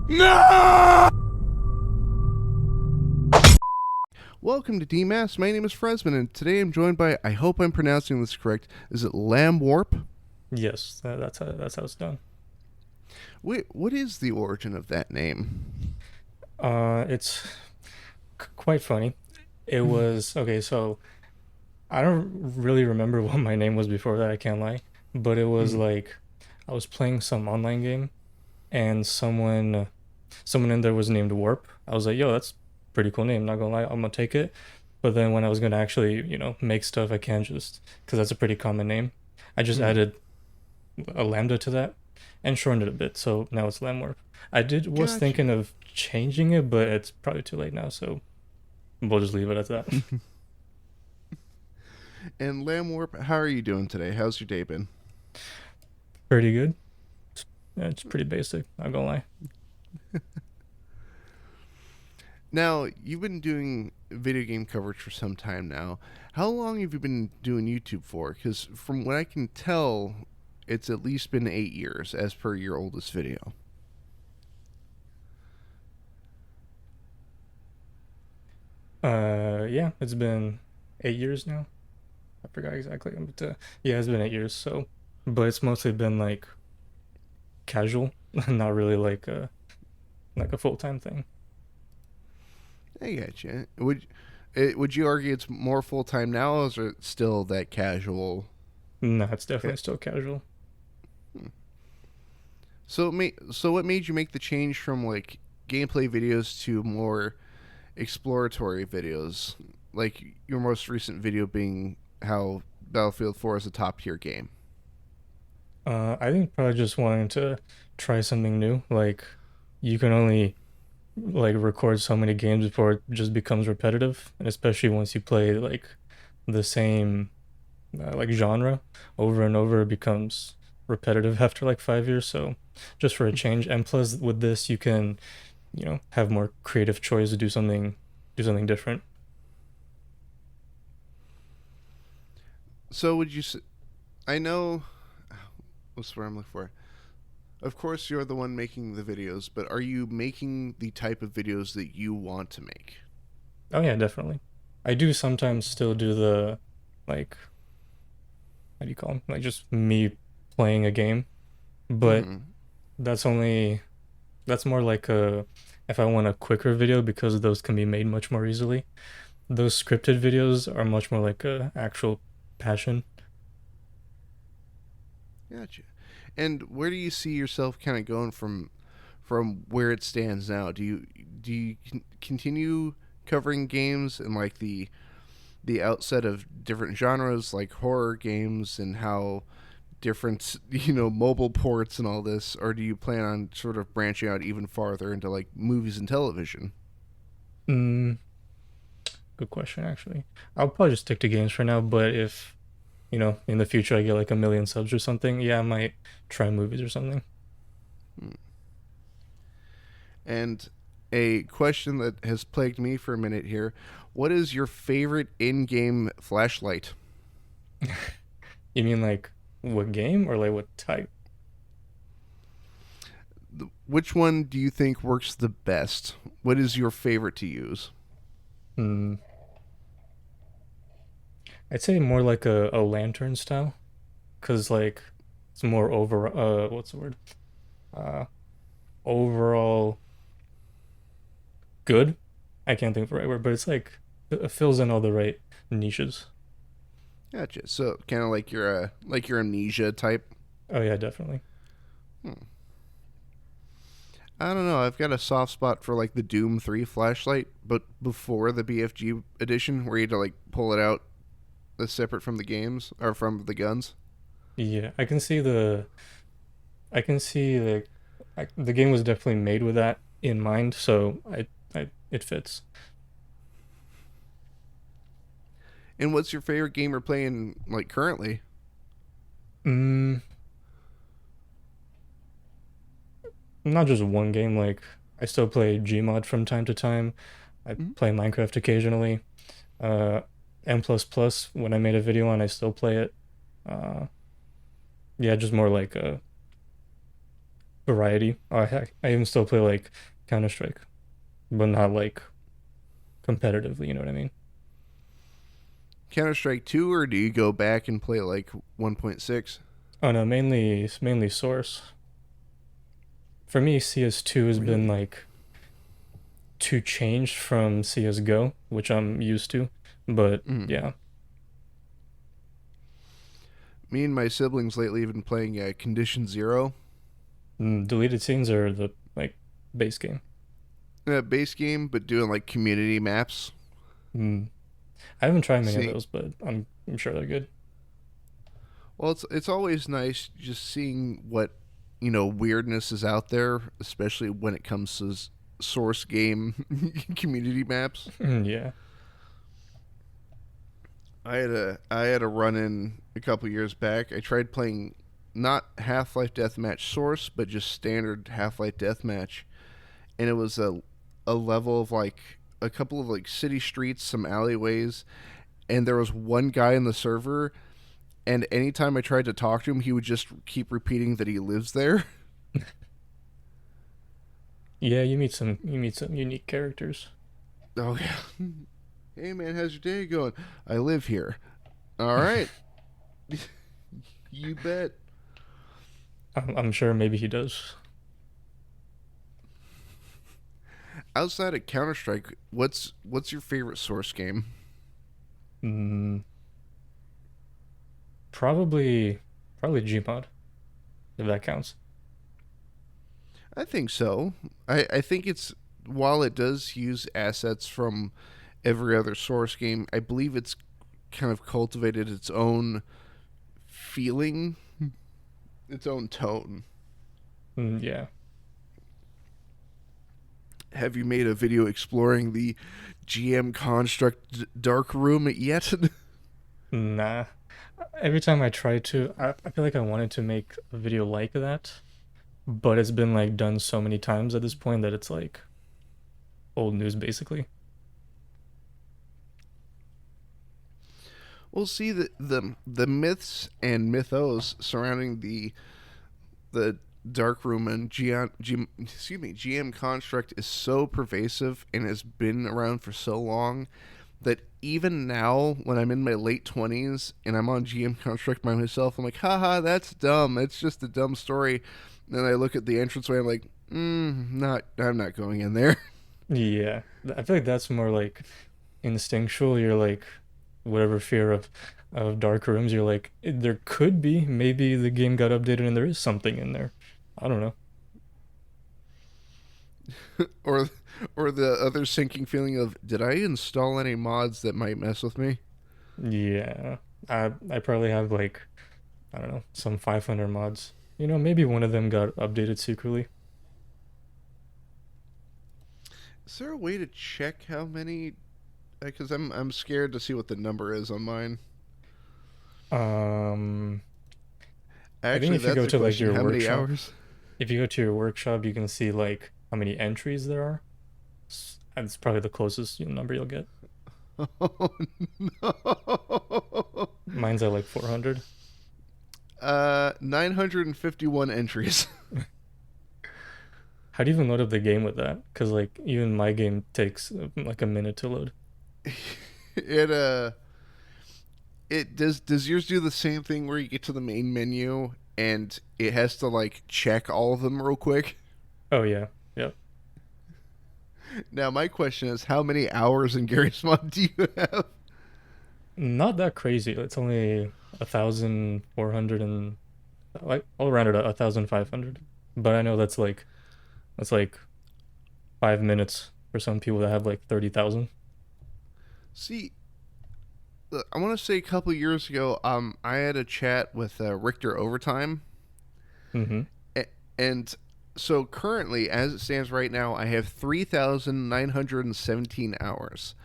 No! Welcome to Demasked. My name is Fresman, and today I'm joined by, I hope I'm pronouncing this correct, is it Lam Warp? Yes, that's how it's done. Wait, what is the origin of that name? It's quite funny. It was okay. So I don't really remember what my name was before that. I can't lie, but it was like I was playing some online game, and someone in there was named Warp. I was like, yo, that's a pretty cool name. Not gonna lie, I'm gonna take it. But then when I was gonna actually, make stuff, I can't just because that's a pretty common name. I just added a lambda to that and shortened it a bit. So now it's LamWarp. I was Gotcha. thinking of changing it, but it's probably too late now, so we'll just leave it at that. And Lam Warp, how are you doing today? How's your day been? Pretty good. Yeah, it's pretty basic, not gonna lie. Now, you've been doing video game coverage for some time now. How long have you been doing YouTube for? Because from what I can tell, it's at least been 8 years, as per your oldest video. Yeah, it's been 8 years now. I forgot exactly, but yeah, it's been 8 years. So, but it's mostly been like casual, not really like a full time thing. I gotcha. Would you argue it's more full time now, or is it still that casual? No, it's definitely still casual. So what made you make the change from like gameplay videos to more exploratory videos? Like your most recent video being how Battlefield 4 is a top tier game. I think probably just wanting to try something new. Like you can only like record so many games before it just becomes repetitive, and especially once you play like the same like genre over and over, it becomes repetitive after like 5 years. So just for a change, and plus with this, you can have more creative choice to do something different. So would you? I know. What's the word I'm looking for? Of course, you're the one making the videos, but are you making the type of videos that you want to make? Oh yeah, definitely. I do sometimes still do the like how do you call them? Like just me playing a game, but Mm-hmm. that's only that's more like a if I want a quicker video because those can be made much more easily. Those scripted videos are much more like a actual passion. Gotcha. And where do you see yourself kind of going from where it stands now? Do you continue covering games and like the outset of different genres like horror games and how different mobile ports and all this, or do you plan on sort of branching out even farther into like movies and television? Mm, good question actually. I'll probably just stick to games for now, but if in the future I get like a million subs or something, yeah, I might try movies or something. And a question that has plagued me for a minute here: what is your favorite in-game flashlight? You mean like what game or like what type? Which one do you think works the best? What is your favorite to use? Hmm. I'd say more like a lantern style, cause like it's more over what's the word? Uh, Overall good. I can't think of the right word, but it's like it fills in all the right niches. Gotcha. So kind of like your amnesia type. Oh yeah, definitely. Hmm. I don't know. I've got a soft spot for like the Doom 3 flashlight, but before the BFG edition, where you had to like pull it out as separate from the games or from the guns. Yeah, I can see the game was definitely made with that in mind, so I it fits. And what's your favorite game you're playing like currently? Mm, Not just one game. Like I still play Gmod from time to time. I Mhm. play Minecraft occasionally. Uh, M plus plus when I made a video on, I still play it. Uh, yeah, just more like variety. I even still play like Counter Strike, but not like competitively. You know what I mean? Counter Strike 2, or do you go back and play like 1.6? Oh no, mainly Source. For me, CS2 has been Really? like too changed from CS:GO, which I'm used to. But Mm. yeah, Me and my siblings lately have been playing Condition Zero, deleted scenes are the like base game. base game, but doing like community maps. Mm. I haven't tried many of See, those, but I'm sure they're good. well, it's always nice just seeing what weirdness is out there, especially when it comes to source game community maps. Yeah. I had a run in a couple years back. I tried playing not Half Life Deathmatch Source, but just standard Half Life Deathmatch, and it was a level of like a couple of like city streets, some alleyways, and there was one guy in the server, and anytime I tried to talk to him, he would just keep repeating that he lives there. Yeah, you meet some unique characters. Oh yeah. Hey man, how's your day going? I live here. All right. You bet. I'm sure maybe he does. Outside of Counter Strike, what's your favorite Source game? Mm, probably probably Gmod, if that counts. I think so. I think it's while it does use assets from every other Source game, I believe it's kind of cultivated its own feeling, its own tone. Yeah. Have you made a video exploring the GM construct dark room yet? Nah. Every time I try to, I feel like I wanted to make a video like that, but it's been like done so many times at this point that it's like old news basically. We'll see the myths and mythos surrounding the dark room and GM construct is so pervasive and has been around for so long that even now when I'm in my late 20s and I'm on GM construct by myself, I'm like, haha, that's dumb. It's just a dumb story. And then I look at the entranceway, I'm like, not I'm not going in there. Yeah. I feel like that's more like instinctual. You're like whatever fear of dark rooms, you're like there could be maybe the game got updated and there is something in there. I don't know. or or the other sinking feeling of, did I install any mods that might mess with me? Yeah. I probably have like I don't know, some 500 mods. You know, maybe one of them got updated secretly. Is there a way to check how many? Because I'm scared to see what the number is on mine. Um, I think Actually, if you that's go the to like question. your How many workshop, hours? if you go to your workshop, you can see like how many entries there are. And it's probably the closest number you'll get. Oh no! Mine's at like 400. 951 entries. How do you even load up the game with that? Because like even my game takes like a minute to load. it it does yours do the same thing where you get to the main menu and it has to like check all of them real quick? Oh yeah, yep. Now my question is, how many hours in Gary's mod do you have? Not that crazy. It's only 1,400 and like I'll round it up 1,500. But I know that's like 5 minutes for some people that have like 30,000. See, I want to say a couple years ago, I had a chat with Richter Overtime, Mm-hmm. and so currently, as it stands right now, I have 3,917 hours,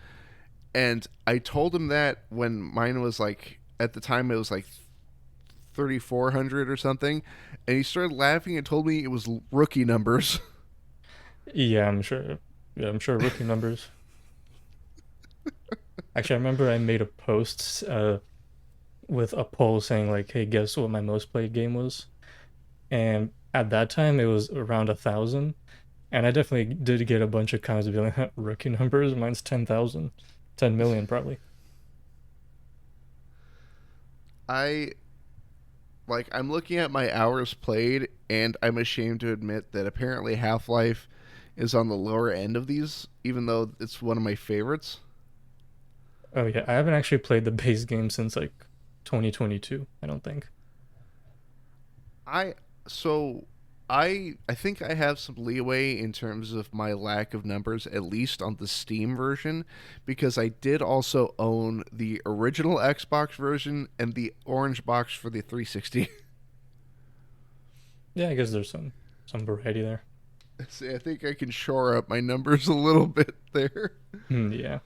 and I told him that when mine was like at the time it was like 3,400 or something, and he started laughing and told me it was rookie numbers. Yeah, I'm sure. Yeah, I'm sure rookie numbers. Actually, I remember I made a post with a poll saying like, "Hey, guess what my most played game was?" And at that time it was around 1,000, and I definitely did get a bunch of comments being like, rookie numbers, mine's 10,000, 10 million probably. I I'm looking at my hours played, and I'm ashamed to admit that apparently Half Life is on the lower end of these, even though it's one of my favorites. Oh yeah, I haven't actually played the base game since like 2022, I don't think. I so I think I have some leeway in terms of my lack of numbers, at least on the Steam version, because I did also own the original Xbox version and the orange box for the 360. Yeah, I guess there's some variety there. See, I think I can shore up my numbers a little bit there. Yeah.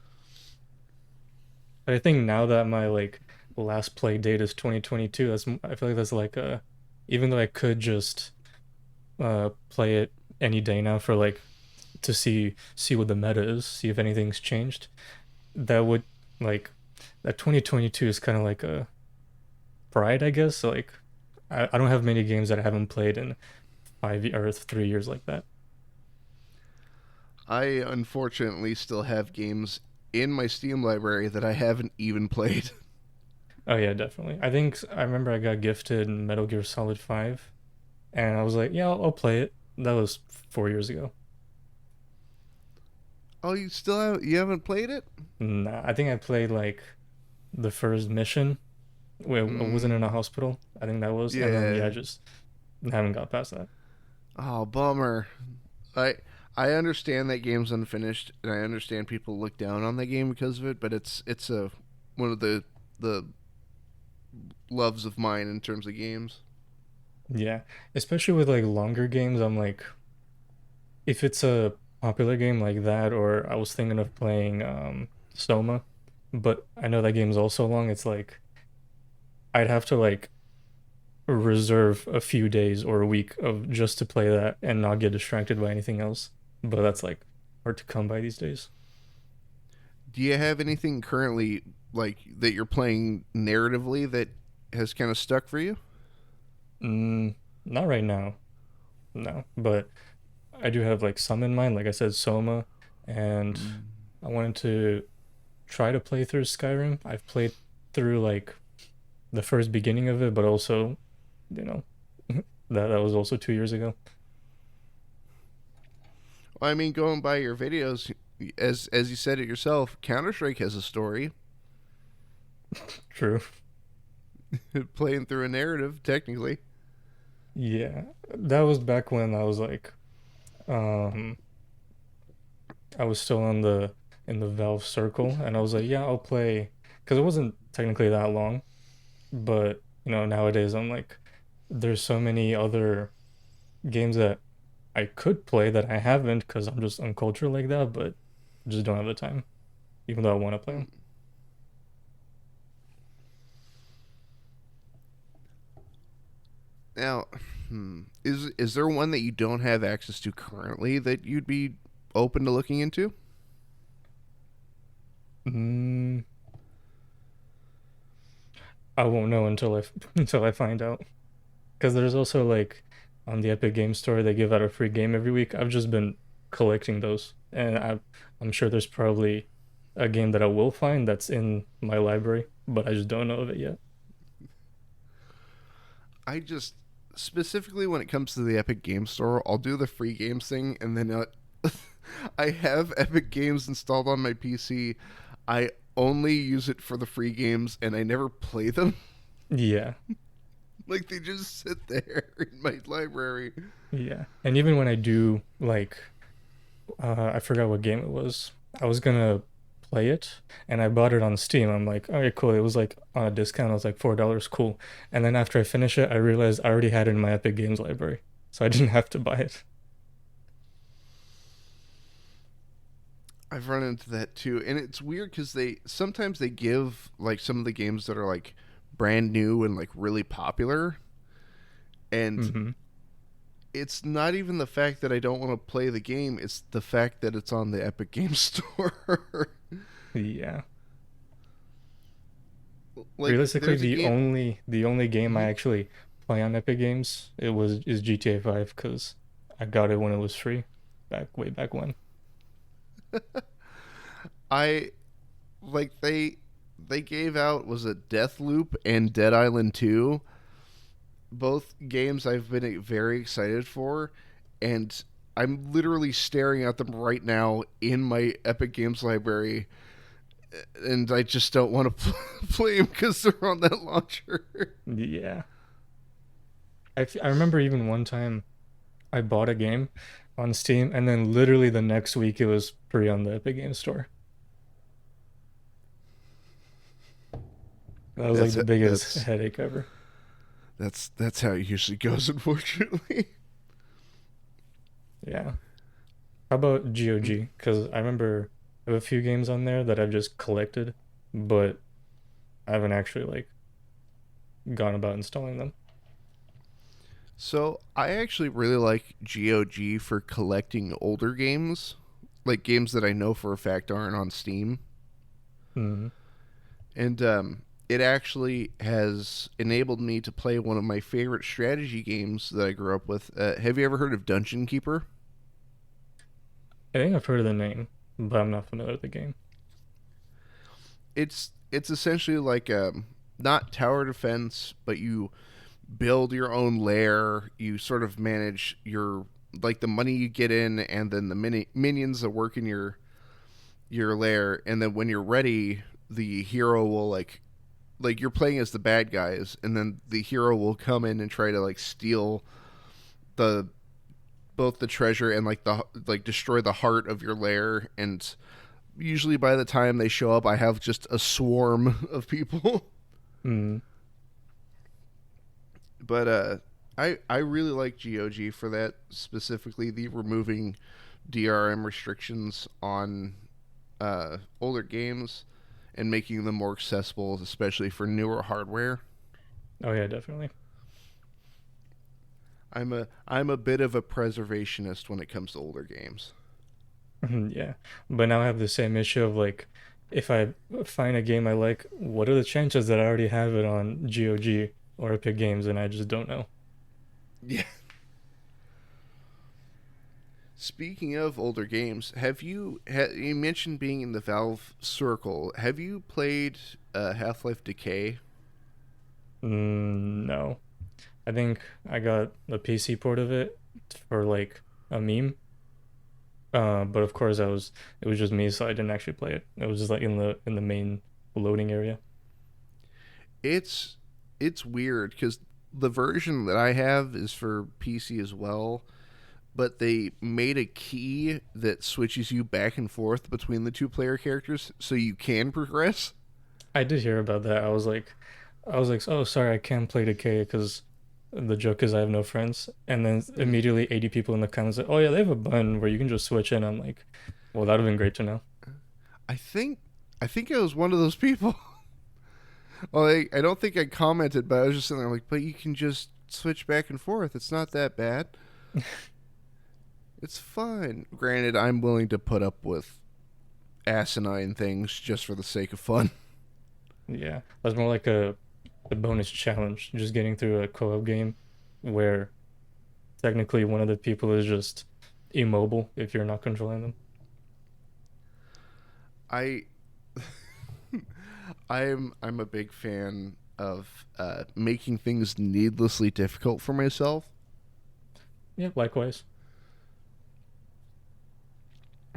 But I think now that my like last play date is 2022, I feel like that's like a, even though I could just play it any day now for like to see what the meta is, see if anything's changed. That would like that 2022 is kind of like a pride, I guess. So, like I don't have many games that I haven't played in 5 or 3 years like that. I unfortunately still have games in my Steam library that I haven't even played. Oh yeah, definitely. I think I remember I got gifted Metal Gear Solid 5, and I was like, yeah, I'll play it. That was 4 years ago. Oh, you haven't played it? Nah, I think I played like the first mission. Wait, I wasn't in a Mm, hospital. I think that was, and then yeah, I yeah. just haven't got past that. Oh, bummer. I I understand that game's unfinished, and I understand people look down on that game because of it, but it's a one of the loves of mine in terms of games. Yeah, especially with like longer games, I'm like, if it's a popular game like that, or I was thinking of playing Soma, but I know that game's also long. It's like I'd have to like reserve a few days or a week of just to play that and not get distracted by anything else. But that's like hard to come by these days. Do you have anything currently like that you're playing narratively that has kind of stuck for you? Mm, not right now, no. But I do have like some in mind. Like I said, Soma, and Mm. I wanted to try to play through Skyrim. I've played through like the first beginning of it, but also, you know, that was also 2 years ago. Well, I mean, going by your videos, as you said it yourself, Counter Strike has a story. True. Playing through a narrative, technically. Yeah, that was back when I was like, um, I was still in the Valve circle, and I was like, yeah, I'll play, because it wasn't technically that long, but nowadays I'm like, there's so many other games that I could play that I haven't because I'm just uncultured like that, but just don't have the time, even though I want to play them. Now, is there one that you don't have access to currently that you'd be open to looking into? Mm, I won't know until until I find out. Because there's also like on the Epic Game Store they give out a free game every week. I've just been collecting those, and I'm sure there's probably a game that I will find that's in my library, but I just don't know of it yet. I just specifically when it comes to the Epic Game Store, I'll do the free games thing, and then I have Epic Games installed on my PC. I only use it for the free games, and I never play them. Yeah, Like they just sit there in my library. yeah. And even when I do like, I forgot what game it was. I was gonna play it, and I bought it on Steam. I'm like, okay, cool. It was like on a discount. It was like $4, cool. And then after I finish it, I realized I already had it in my Epic Games library, so I didn't have to buy it. I've run into that too, and it's weird because they sometimes they give like some of the games that are like brand new and like really popular, and Mm-hmm. it's not even the fact that I don't want to play the game; it's the fact that it's on the Epic Game Store. Yeah. Like Realistically, there's a game. the only game I Mhm. actually play on Epic Games, is GTA 5 because I got it when it was free, way back when. I like they gave out was it Deathloop and Dead Island 2, both games I've been very excited for, and I'm literally staring at them right now in my Epic Games library, and I just don't want to play them because they're on that launcher. Yeah, I remember even one time I bought a game on Steam, and then literally the next week it was free on the Epic Games Store. That was like That's the biggest that's headache ever. that's how it usually goes, unfortunately. Yeah. How about GOG? Because I remember I have a few games on there that I've just collected, but I haven't actually like gone about installing them. So I actually really like GOG for collecting older games, like games that I know for a fact aren't on Steam. Hmm. And it actually has enabled me to play one of my favorite strategy games that I grew up with. Have you ever heard of Dungeon Keeper? I think I've heard of the name, but I'm not familiar with the game. It's essentially like not tower defense, but you build your own lair. You sort of manage your like the money you get in, and then the minions that work in your lair. And then when you're ready, the hero will like you're playing as the bad guys, and then the hero will come in and try to like steal the both the treasure and like the like destroy the heart of your lair. And usually by the time they show up, I have just a swarm of people. Mm. But I really like GOG for that, specifically the removing DRM restrictions on older games and making them more accessible, especially for newer hardware. Oh yeah, definitely. I'm a bit of a preservationist when it comes to older games. Yeah, but now I have the same issue of like, if I find a game I like, what are the chances that I already have it on GOG or Epic Games, and I just don't know. Yeah. Speaking of older games, you mentioned being in the Valve circle? Have you played Half-Life Decay? No, I think I got the PC port of it for like a meme. But of course it was just me, so I didn't actually play it. It was just like in the main loading area. It's it's weird because the version that I have is for PC as well, but they made a key that switches you back and forth between the two player characters so you can progress. I did hear about that. I was like, oh, sorry, I can't play Decay because the joke is I have no friends. And then Mhm. immediately 80 people in the comments like, oh yeah, they have a button where you can just switch in. I'm like, well, that would have been great to know. I think I think I was one of those people. Well, I don't think I commented, but I was just sitting there like, but you can just switch back and forth. It's not that bad. It's fun. Granted, I'm willing to put up with asinine things just for the sake of fun. Yeah, that's more like a bonus challenge, just getting through a co-op game where technically one of the people is just immobile if you're not controlling them. I I'm a big fan of making things needlessly difficult for myself. Yeah, likewise.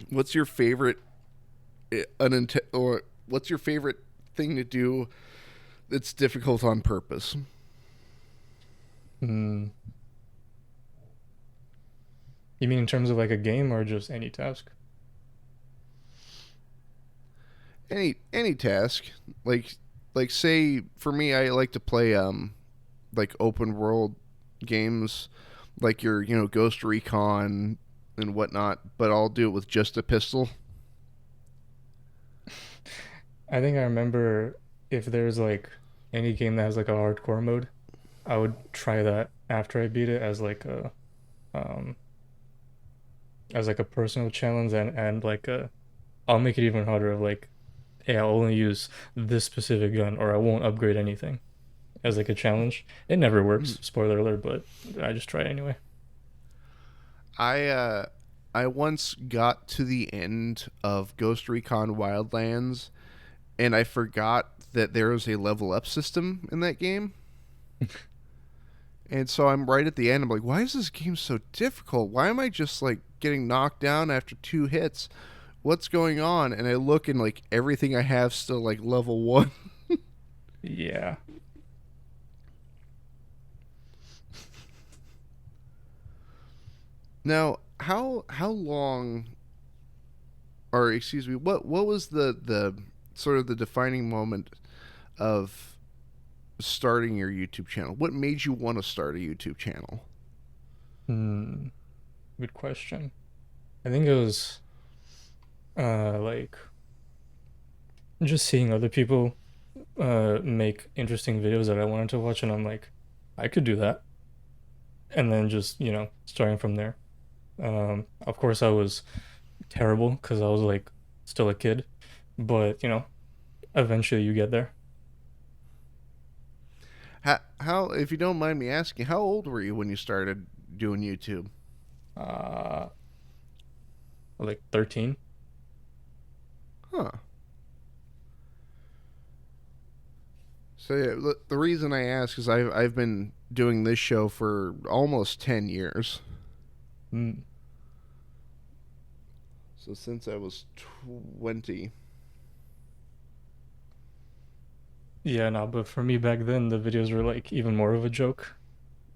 What's your favorite or what's your favorite thing to do that's difficult on purpose? Hmm. You mean in terms of like a game or just any task? Any task, like like say for me, I like to play like open world games, like your Ghost Recon and whatnot, but I'll do it with just a pistol. I think I remember if there's like any game that has like a hardcore mode, I would try that after I beat it um as like a personal challenge and like a I'll make it even harder of like, hey, I'll only use this specific gun or I won't upgrade anything. as like a challenge. It never Mm. works, spoiler alert, but I just try anyway. I uh, I once got to the end of Ghost Recon Wildlands, and I forgot that there was a level up system in that game. And so I'm right at the end. I'm like, why is this game so difficult? Why am I just like getting knocked down after 2 hits? What's going on? And I look and like everything I have still like level one. Yeah. Now, how long, or excuse me, what was the sort of the defining moment of starting your YouTube channel? What made you want to start a YouTube channel? Hmm. Good question. I think it was like just seeing other people make interesting videos that I wanted to watch, and I'm like, I could do that. And then just, starting from there. Of course, I was terrible because I was like still a kid, but eventually you get there. How if you don't mind me asking, how old were you when you started doing YouTube? Uh, like 13. Huh. So yeah, the reason I ask is I've been doing this show for almost 10 years. Mm. So since I was 20. Yeah, no, but for me back then, the videos were like even more of a joke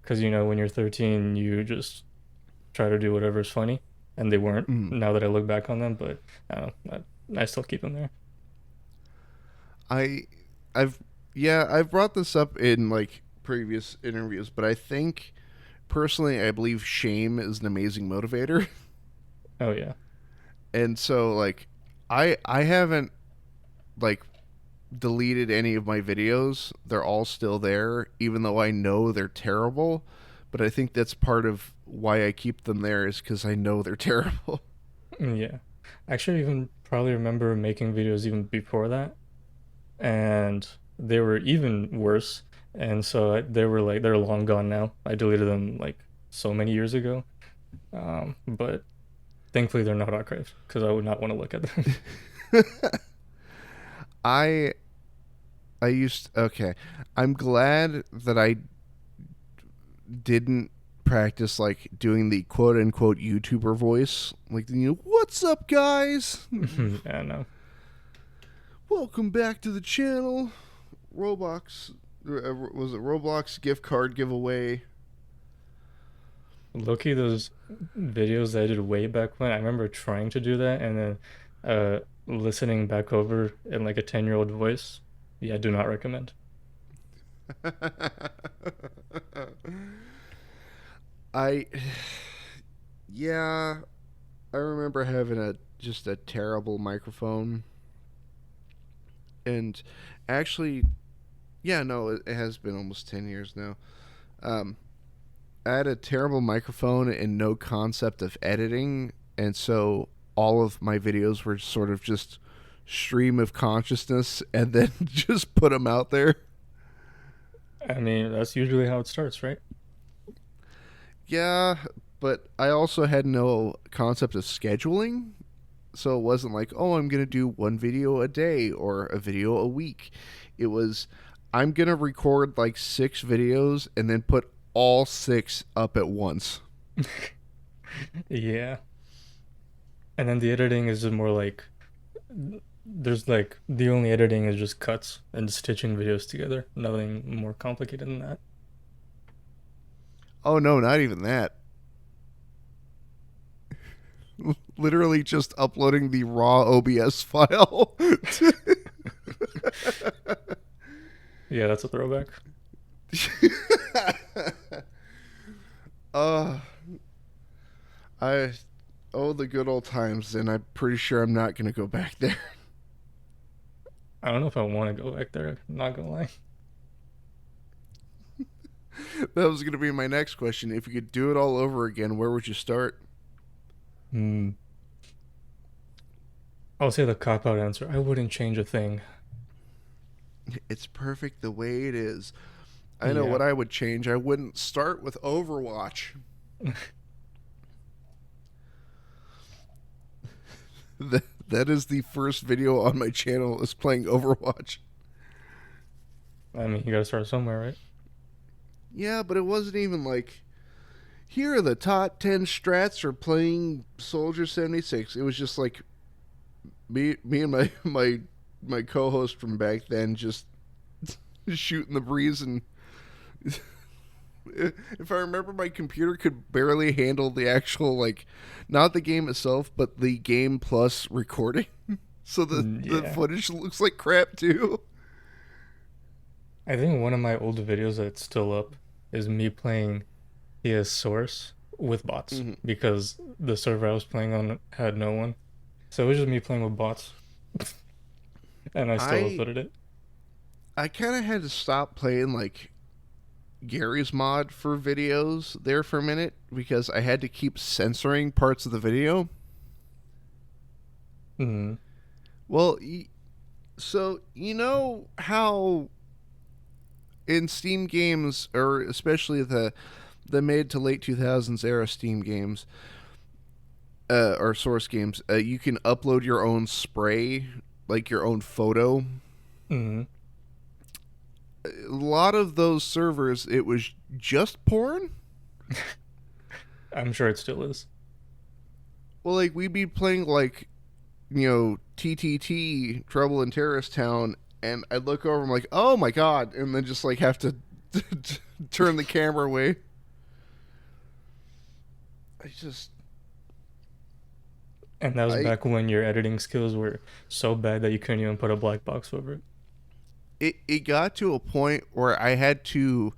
because when you're 13, you just try to do whatever's funny, and they weren't. Mm. Now that I look back on them, but I don't know, I still keep them there. I I've yeah, I've brought this up in like previous interviews, but I think personally I believe shame is an amazing motivator. Oh yeah. And so like I haven't like deleted any of my videos. They're all still there even though I know they're terrible, but I think that's part of why I keep them there is cuz I know they're terrible. Yeah. I actually even probably remember making videos even before that, and they were even worse. And so they were like they're long gone now. I deleted them like so many years ago. But thankfully they're not archived because I would not want to look at them. I I used okay. I'm glad that I didn't practice like doing the quote unquote YouTuber voice. Like, what's up, guys? Yeah, no. Welcome back to the channel. Roblox, was it Roblox gift card giveaway? Loki, those videos that I did way back when, I remember trying to do that and then listening back over in like a 10-year-old voice. Yeah, I do not recommend. I, yeah, I remember having a just a terrible microphone, and actually, yeah, no, it has been almost 10 years now. Um, I had a terrible microphone and no concept of editing, and so all of my videos were sort of just stream of consciousness, and then just put them out there. I mean, that's usually how it starts, right? Yeah, but I also had no concept of scheduling, so it wasn't like, oh, I'm gonna do one video a day or a video a week. It was, I'm gonna record like 6 videos and then put all 6 up at once. Yeah. And then the editing is just more like there's like the only editing is just cuts and stitching videos together. Nothing more complicated than that. Oh no, not even that. Literally just uploading the raw OBS file. Yeah, that's a throwback. uh, I oh the good old times, and I'm pretty sure I'm not gonna go back there. I don't know if I want to go back there, not gonna lie. That was gonna be my next question. If you could do it all over again, where would you start? Hmm. I'll say the cop out answer. I wouldn't change a thing. It's perfect the way it is. I know Yeah. what I would change. I wouldn't start with Overwatch. That is the first video on my channel is playing Overwatch. I mean, you gotta start somewhere, right? Yeah, but it wasn't even like here are the top 10 strats for playing Soldier 76. It was just like me and my co-host from back then just shooting the breeze, and if I remember, my computer could barely handle the actual, like, not the game itself, but the game plus recording. So the Yeah. footage looks like crap too. I think one of my old videos that's still up is me playing CS Source with bots Mm-hmm. because the server I was playing on had no one. So it was just me playing with bots, and I still I uploaded it. I kind of had to stop playing like Gary's mod for videos there for a minute because I had to keep censoring parts of the video. Mm, Well, so you know how in Steam games, or especially the mid to late 2000s era Steam games, or Source games, you can upload your own spray, like your own photo. mm. A lot of those servers, it was just porn. I'm sure it still is. Well, like we'd be playing like TTT Trouble in Terrorist Town, and I'd look over, I'm like, oh my god, and then just like have to turn the camera away. I just And that was I back when your editing skills were so bad that you couldn't even put a black box over it. it got to a point where I had to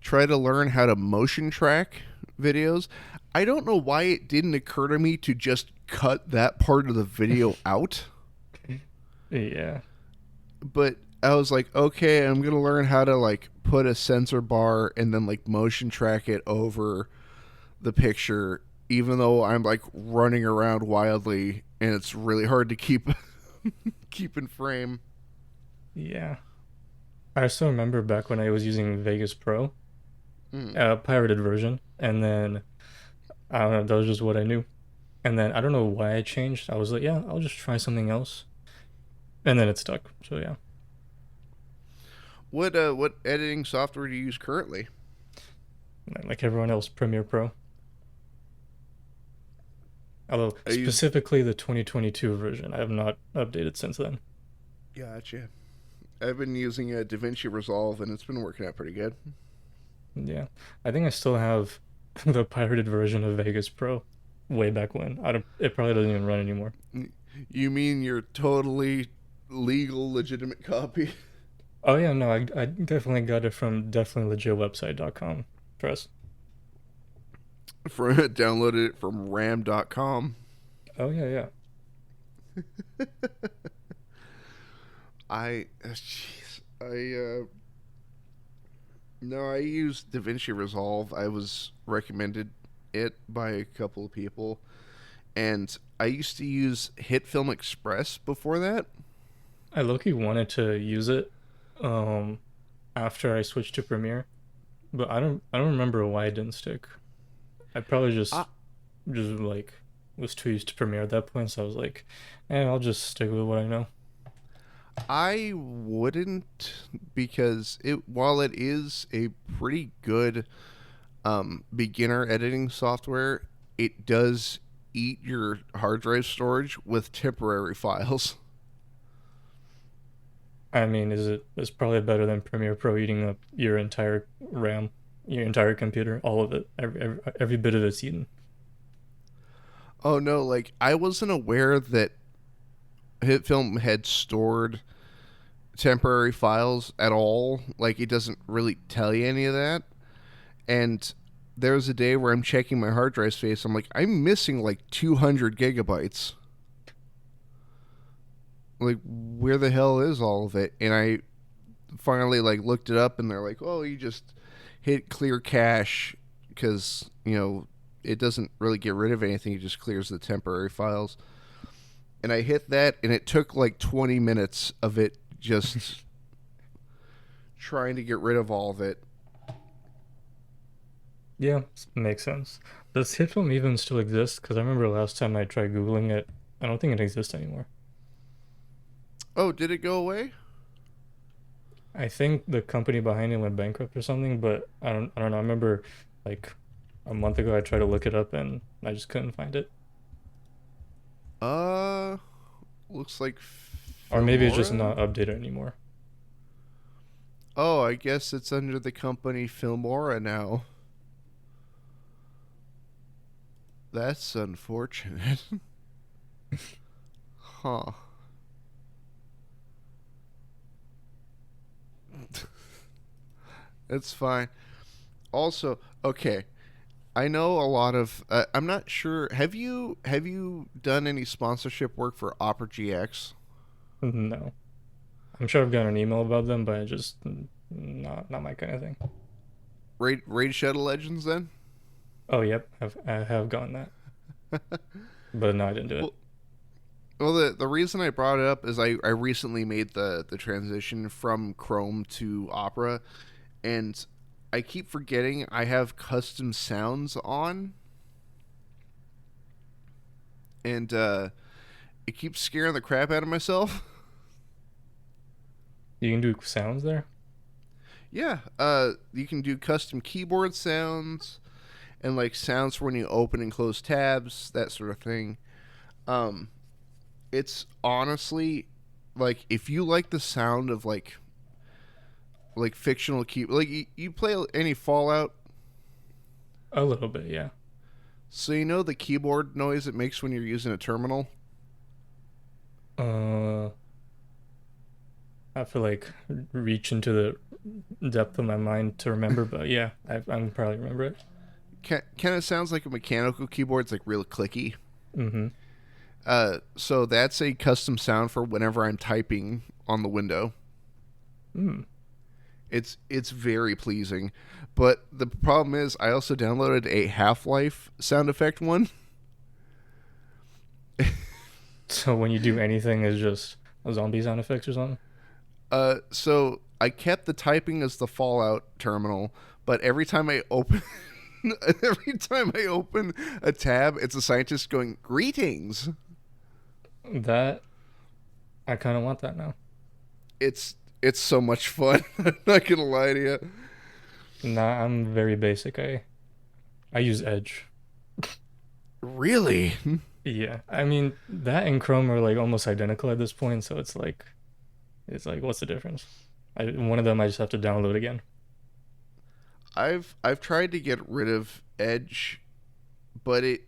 try to learn how to motion track videos. I don't know why it didn't occur to me to just cut that part of the video out, Yeah. but I was like, okay, I'm gonna learn how to like put a sensor bar and then like motion track it over the picture, even though I'm like running around wildly and it's really hard to keep keep in frame. Yeah. I still remember back when I was using Vegas Pro, Mm. pirated version, and then I don't know, that was just what I knew. And then I don't know why I changed. I was like, yeah, I'll just try something else. And then it stuck. So yeah. What editing software do you use currently? Like everyone else, Premiere Pro. Although I use specifically the 2022 version, I have not updated since then. Gotcha. I've been using DaVinci Resolve and it's been working out pretty good. Yeah. I think I still have the pirated version of Vegas Pro way back when. I don't it probably doesn't even run anymore. You mean your totally legal, legitimate copy? Oh yeah, no, I definitely got it from definitelylegitwebsite.com. Trust. Downloaded it from ram.com. Oh yeah, yeah. Jeez, no, I use DaVinci Resolve. I was recommended it by a couple of people, and I used to use HitFilm Express before that. I low-key wanted to use it um after I switched to Premiere, but I don't remember why it didn't stick. I probably I just like was too used to Premiere at that point, so I was like, I'll just stick with what I know. I wouldn't, because it while it is a pretty good beginner editing software, it does eat your hard drive storage with temporary files. I mean, it's probably better than Premiere Pro eating up your entire RAM, your entire computer, all of it, every bit of it's eaten. Oh no, like I wasn't aware that HitFilm had stored temporary files at all. Like it doesn't really tell you any of that. And there was a day where I'm checking my hard drive space. I'm like, I'm missing like 200 gigabytes. Like, where the hell is all of it? And I finally like looked it up, and they're like, oh, you just hit clear cache because it doesn't really get rid of anything. It just clears the temporary files. And I hit that, and it took like 20 minutes of it just trying to get rid of all of it. Yeah, makes sense. Does HitFilm even still exist? Because I remember last time I tried Googling it, I don't think it exists anymore. Oh, did it go away? I think the company behind it went bankrupt or something, but I don't know. I remember like a month ago I tried to look it up and I just couldn't find it. Uh, looks like Or maybe it's just Filmora. not updated anymore. Oh, I guess it's under the company Filmora now. That's unfortunate. Huh. It's fine. Also, okay. I know a lot of. I'm not sure. Have you done any sponsorship work for Opera GX? No. I'm sure I've got an email about them, but I just not my kind of thing. Raid Shadow Legends then? Oh, yep, I have gotten that, but no, I didn't do it. Well, well, the reason I brought it up is I recently made the transition from Chrome to Opera, and I keep forgetting I have custom sounds on, and it keeps scaring the crap out of myself. You can do sounds there. Yeah, you can do custom keyboard sounds and like sounds for when you open and close tabs, that sort of thing. Um, it's honestly like if you like the sound of like fictional key, like you play any Fallout, A little bit, yeah. so you know the keyboard noise it makes when you're using a terminal. Uh, I have to like reach into the depth of my mind to remember, but yeah, I'm probably remember it. Kind of sounds like a mechanical keyboard. It's like real clicky. Mm-hmm. So that's a custom sound for whenever I'm typing on the window. Mm. It's very pleasing, but the problem is I also downloaded a Half-Life sound effect one. So when you do anything, is just zombie sound effects or something. So I kept the typing as the Fallout terminal, but every time I open every time I open a tab, it's a scientist going greetings. That I kind of want that now. It's so much fun. I'm not gonna lie to you. Nah, I'm very basic. I use Edge. Really? Yeah, I mean that and Chrome are like almost identical at this point, so it's like what's the difference? One of them I just have to download again. I've tried to get rid of Edge, but it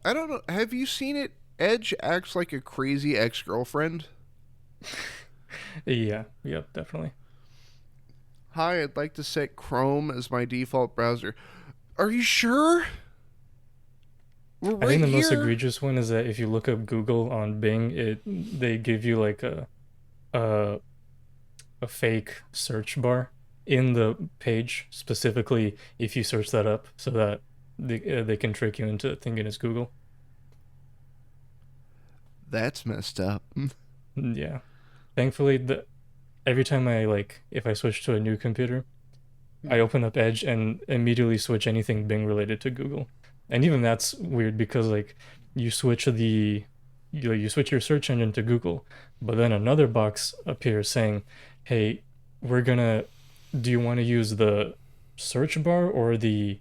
I don't know. Have you seen it? Edge acts like a crazy ex girlfriend. Yeah, yep, definitely. Hi, I'd like to set Chrome as my default browser. Are you sure? We're I think right the most here. egregious one is that if you look up Google on Bing, it they give you like a a fake search bar in the page specifically if you search that up so that they can trick you into thinking it's Google. That's messed up. Yeah. Thankfully, the every time I like if I switch to a new computer, I open up Edge and immediately switch anything Bing related to Google. And even that's weird because like you switch the you switch your search engine to Google, but then another box appears saying, "Hey, we're gonna do you want to use the search bar or the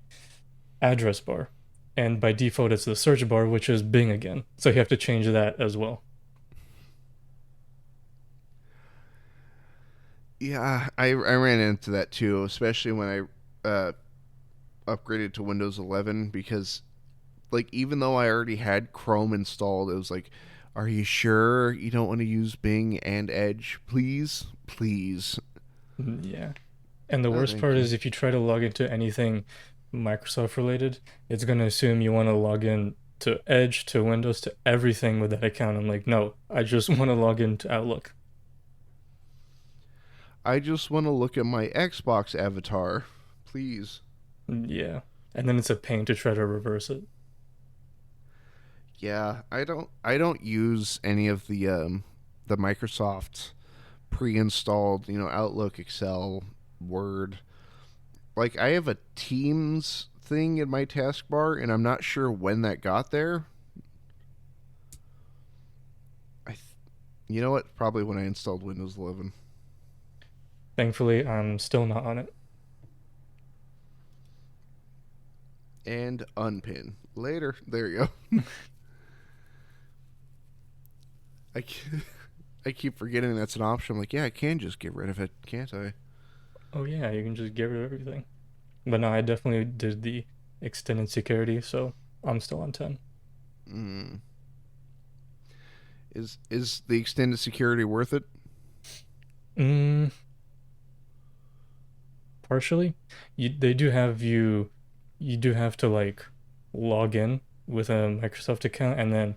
address bar?" And by default it's the search bar, which is Bing again. So you have to change that as well. Yeah, I ran into that too, especially when I upgraded to Windows 11 because like even though I already had Chrome installed, it was like, are you sure you don't want to use Bing and Edge? Please, please. Yeah. And the Oh, worst part thank you. is if you try to log into anything Microsoft related, it's going to assume you want to log in to Edge, to Windows, to everything with that account. I'm like, no, I just want to log into Outlook. I just want to look at my Xbox avatar. Please. Yeah. And then it's a pain to try to reverse it. Yeah, I don't use any of the Microsoft pre-installed, Outlook, Excel, Word. like I have a Teams thing in my taskbar, and I'm not sure when that got there. You know what? Probably when I installed Windows 11. Thankfully, I'm still not on it. And unpin later. There you go. I I keep forgetting that's an option. I'm like, yeah, I can just get rid of it, can't I? Oh yeah, you can just get rid of everything. But no, I definitely did the extended security, so I'm still on 10. Mm. Is the extended security worth it? Mm, partially. They do have you do have to like log in with a Microsoft account and then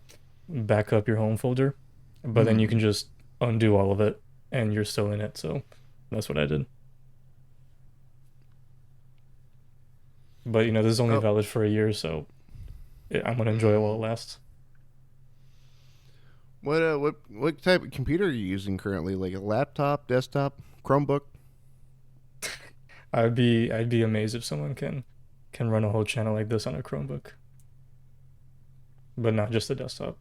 back up your home folder. But then you Hmm. can just undo all of it and you're still in it. So that's what I did. But this is only Oh. valid for a year, so I'm gonna enjoy it while it Mm. lasts. What type of computer are you using currently? Like a laptop, desktop, Chromebook? I'd be amazed if someone can run a whole channel like this on a Chromebook, but not just a desktop.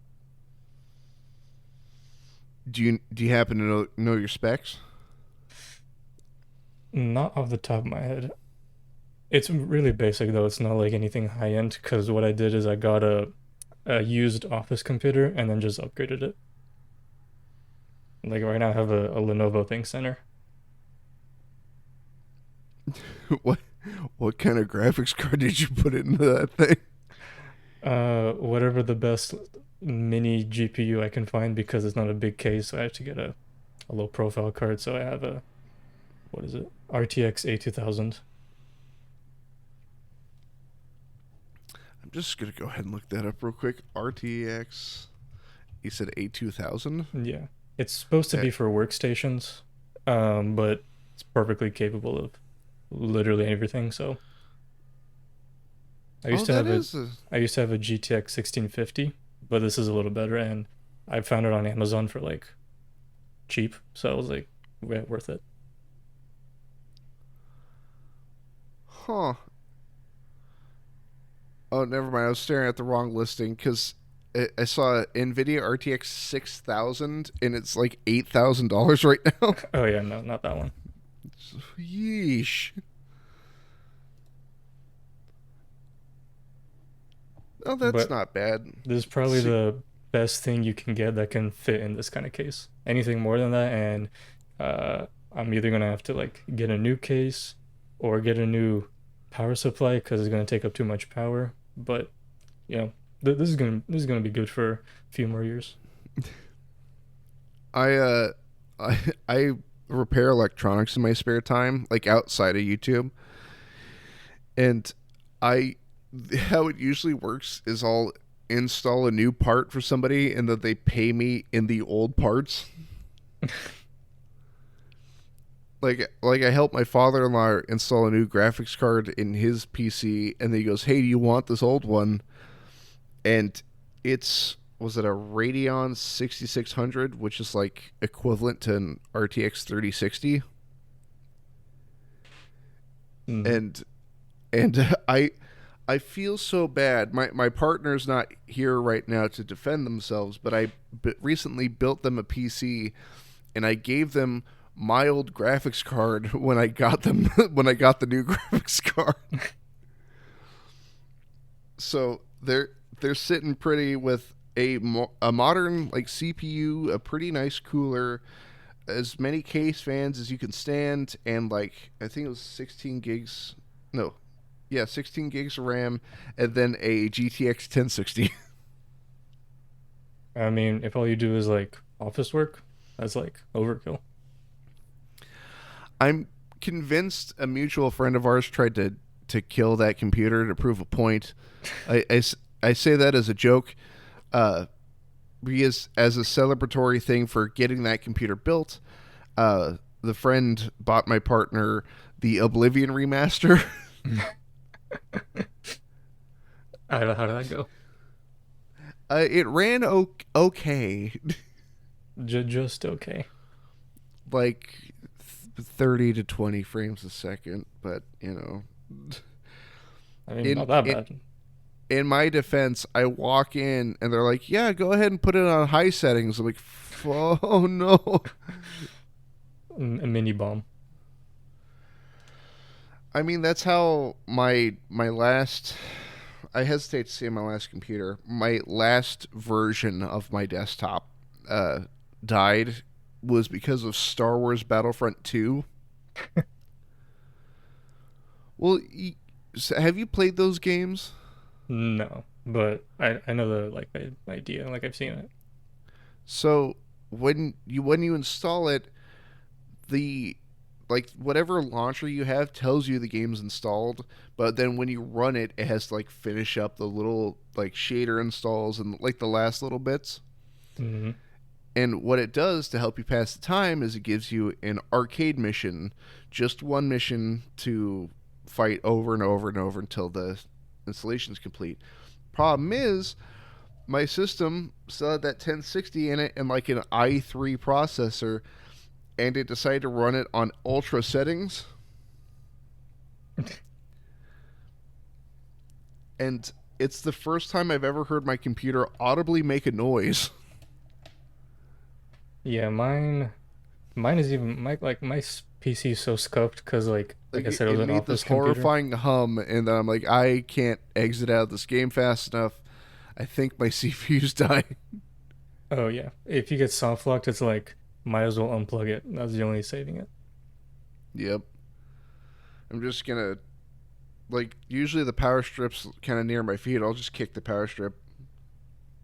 Do you happen to know your specs? Not off the top of my head. It's really basic though. It's not like anything high end because what I did is I got a used office computer and then just upgraded it. Like right now I have a Lenovo ThinkCenter. what what kind of graphics card did you put into that thing? Whatever the best mini GPU I can find because it's not a big case, so I have to get a low profile card. So I have a what is it? RTX A2000. I'm just gonna go ahead and look that up real quick. RTX. You said A2000. Yeah. It's supposed to be for workstations, but it's perfectly capable of literally everything. So I used Oh, to that have a is a. I used to have a GTX 1650, but this is a little better and I found it on Amazon for like cheap. So I was like, yeah, worth it. Huh. Oh, never mind. I was staring at the wrong listing because I saw NVIDIA RTX 6000 and it's like $8,000 right now. Oh yeah, no, not that one. Yeesh. Oh, that's But not bad. this is probably See, the best thing you can get that can fit in this kind of case. Anything more than that, and I'm either gonna have to like get a new case or get a new power supply because it's gonna take up too much power. But this is gonna be good for a few more years. I uh, I repair electronics in my spare time, like outside of YouTube, and I how it usually works is I'll install a new part for somebody and that they pay me in the old parts. Like I helped my father-in-law install a new graphics card in his PC, and then he goes, "Hey, do you want this old one?" And it's was it a Radeon 6600, which is like equivalent to an RTX 3060, Hmm. and I feel so bad. My partner's not here right now to defend themselves, but recently built them a PC, and I gave them my old graphics card when I got them when I got the new graphics card. So they're sitting pretty with a modern like CPU, a pretty nice cooler, as many case fans as you can stand, and like I think it was 16 gigs. No, yeah, 16 gigs of RAM, and then a GTX 1060. I mean, if all you do is like office work, that's like overkill. I'm convinced a mutual friend of ours tried to kill that computer to prove a point. I say that as a joke, uh, because as a celebratory thing for getting that computer built, the friend bought my partner the Oblivion remaster. How did that go? It ran okay. Just okay. Like 30 to 20 frames a second, but I mean, in not that in bad. in my defense, I walk in and they're like, "Yeah, go ahead and put it on high settings." I'm like, "Oh no." A mini bomb. I mean, that's how my last, I hesitate to say my last computer. My last version of my desktop uh died was because of Star Wars Battlefront 2. Well, have you played those games? No, but I know the like the idea. Like I've seen it. So when you install it, the like whatever launcher you have tells you the game's installed, but then when you run it, it has to like finish up the little like shader installs and like the last little bits. Hmm. And what it does to help you pass the time is it gives you an arcade mission, just one mission to fight over and over and over until the installation is complete. Problem is, my system still had that 1060 in it and like an i3 processor, and it decided to run it on ultra settings. And it's the first time I've ever heard my computer audibly make a noise. Yeah, mine is even my PC is so scuffed because like I Like said, it it was an made this office computer. horrifying hum, and then I'm like, I can't exit out of this game fast enough. I think my CPU's dying. Oh yeah, if you get soft locked, it's like might as well unplug it. That's the only saving it. Yep. I'm just gonna like usually the power strip's kind of near my feet. I'll just kick the power strip.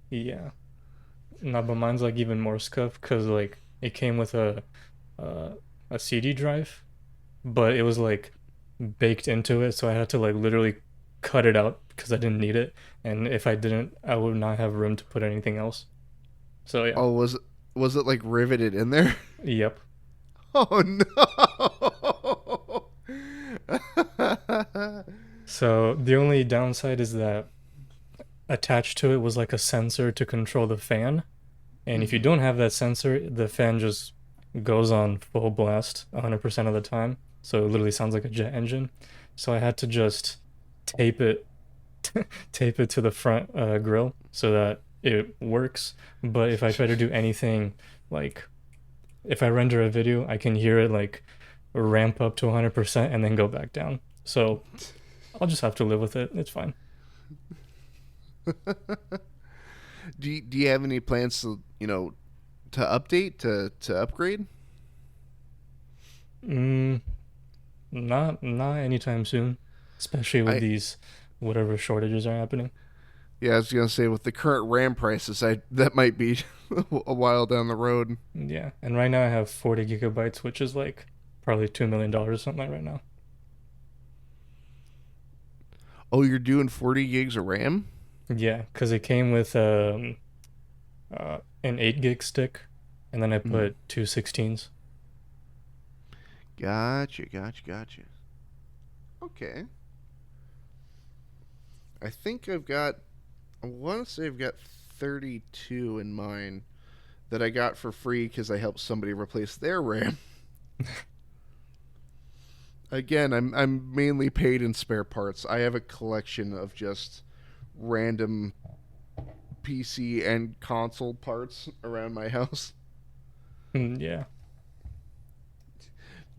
Yeah, no, but mine's like even more scuffed because like it came with uh, a CD drive, but it was like baked into it, so I had to like literally cut it out because I didn't need it, and if I didn't, I would not have room to put anything else. So yeah, Oh, was it like riveted in there? yep. Oh no! So the only downside is that attached to it was like a sensor to control the fan. And if you Hmm. don't have that sensor, the fan just goes on full blast 100% of the time. So it literally sounds like a jet engine. So I had to just tape it tape it to the front grill so that it works. But if I try to do anything like if I render a video, I can hear it like ramp up to 100% and then go back down. So I'll just have to live with it. It's fine. Do you have any plans to update to upgrade? Mm, not anytime soon, especially with I these whatever shortages are happening. Yeah, I was gonna say with the current RAM prices, I that might be a while down the road. Yeah, and right now I have 40 gigabytes, which is like probably $2 million or something like right now. Oh, you're doing 40 gigs of RAM? Yeah, because it came with an 8 gig stick, and then I Mm. put two 16s. Gotcha. Okay. I think I want to say I've got 32 in mine that I got for free because I helped somebody replace their RAM. Again, I'm mainly paid in spare parts. I have a collection of just random PC and console parts around my house. Yeah.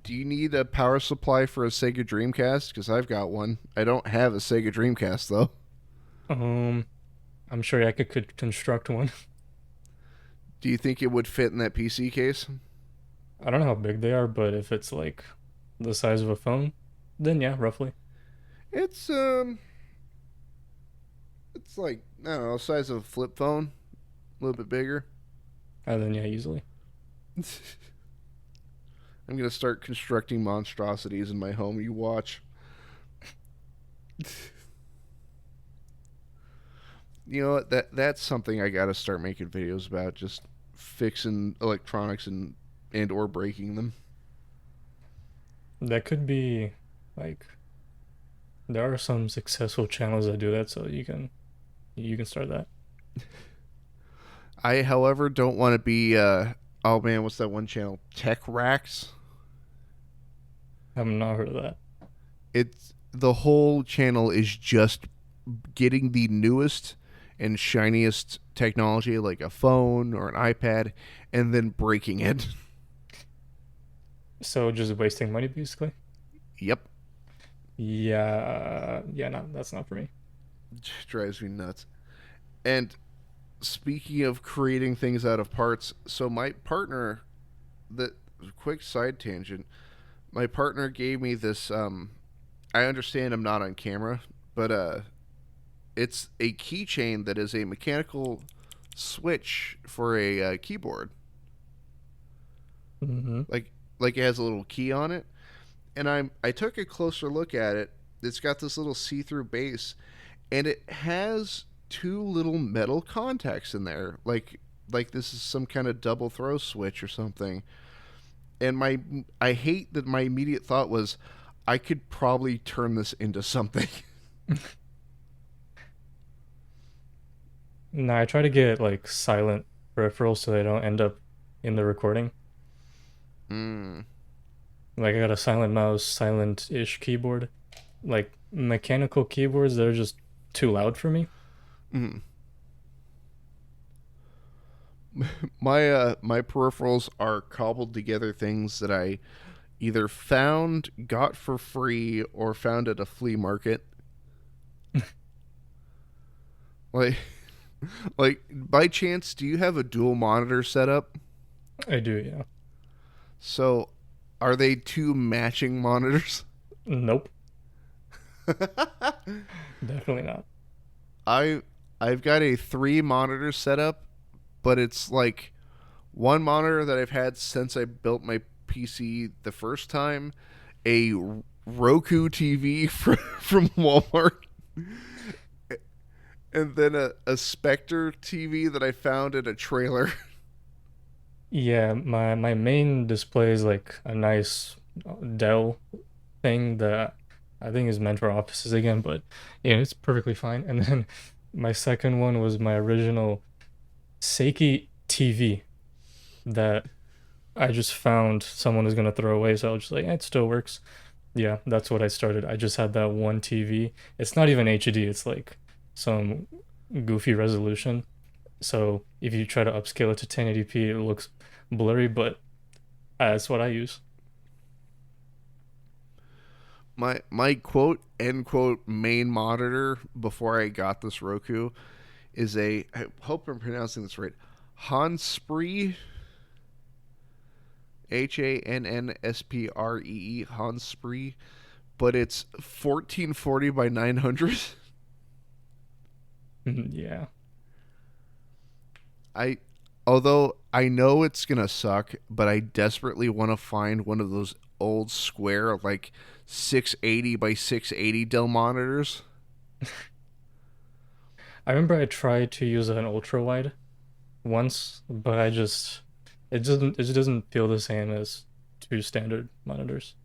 Do you need a power supply for a Sega Dreamcast? Because I've got one. I don't have a Sega Dreamcast though. Um, I'm sure I could construct one. Do you think it would fit in that PC case? I don't know how big they are, but if it's like the size of a phone, then yeah, roughly. It's it's like I don't know, size of a flip phone, a little bit bigger. Then yeah, easily. I'm gonna start constructing monstrosities in my home. You watch. You know what? That's something I gotta start making videos about. Just fixing electronics and or breaking them. That could be like there are some successful channels that do that, so you can start that. I, however, don't want to be. Oh man, what's that one channel? Tech Racks. I've not heard of that. It's the whole channel is just getting the newest and shiniest technology like a phone or an iPad and then breaking it. So just wasting money basically. Yep. Yeah, yeah, no, that's not for me. Drives me nuts. And speaking of creating things out of parts, so my partner, the quick side tangent, my partner gave me this. I understand I'm not on camera, but it's a keychain that is a mechanical switch for a keyboard. Hmm. Like like it has a little key on it, and I took a closer look at it. It's got this little see-through base, and it has two little metal contacts in there, like this is some kind of double throw switch or something. And my I hate that my immediate thought was I could probably turn this into something. No, I try to get like silent peripherals so they don't end up in the recording. Mm. Like I got a silent mouse, silent-ish keyboard. Like mechanical keyboards, they're just too loud for me. Mm. My peripherals are cobbled together things that I either found, got for free, or found at a flea market. Like like by chance, do you have a dual monitor setup? I do, yeah. So are they two matching monitors? Nope, definitely not. I I've got a three monitor setup, but it's like one monitor that I've had since I built my PC the first time, a Roku TV from Walmart, and then a Spectre TV that I found in a trailer. Yeah, my main display is like a nice Dell thing that I think is meant for offices again, but yeah, it's perfectly fine. And then my second one was my original Seiki TV that I just found someone was gonna throw away, so I was just like, it still works. Yeah, that's what I started. I just had that one TV. It's not even HD, it's like some goofy resolution. So if you try to upscale it to 1080p, it looks blurry, but that's what I use. My quote end quote main monitor before I got this Roku is a, I hope I'm pronouncing this right, Hanspree, Hannnspree, Hanspree, but it's 1440 by 900. Yeah. I Although I know it's gonna suck, but I desperately want to find one of those old square like 680 by 680 Dell monitors. I remember I tried to use an ultra wide once, but it just doesn't feel the same as two standard monitors.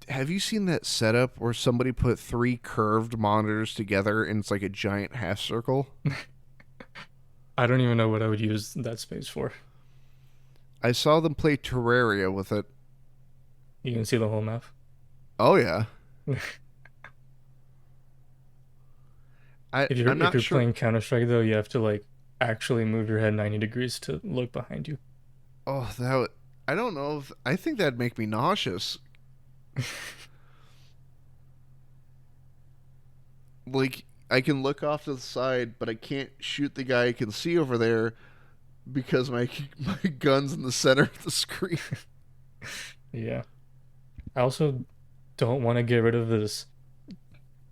Have you seen that setup where somebody put three curved monitors together and it's like a giant half circle? I don't even know what I would use that space for. I saw them play Terraria with it. You can see the whole map. Oh yeah. If you're I'm if not you're sure. playing Counter-Strike though, you have to like actually move your head 90 degrees to look behind you. Oh, that I don't know if I think that'd make me nauseous. Like I can look off to the side, but I can't shoot the guy I can see over there because my my gun's in the center of the screen. Yeah. I also don't want to get rid of this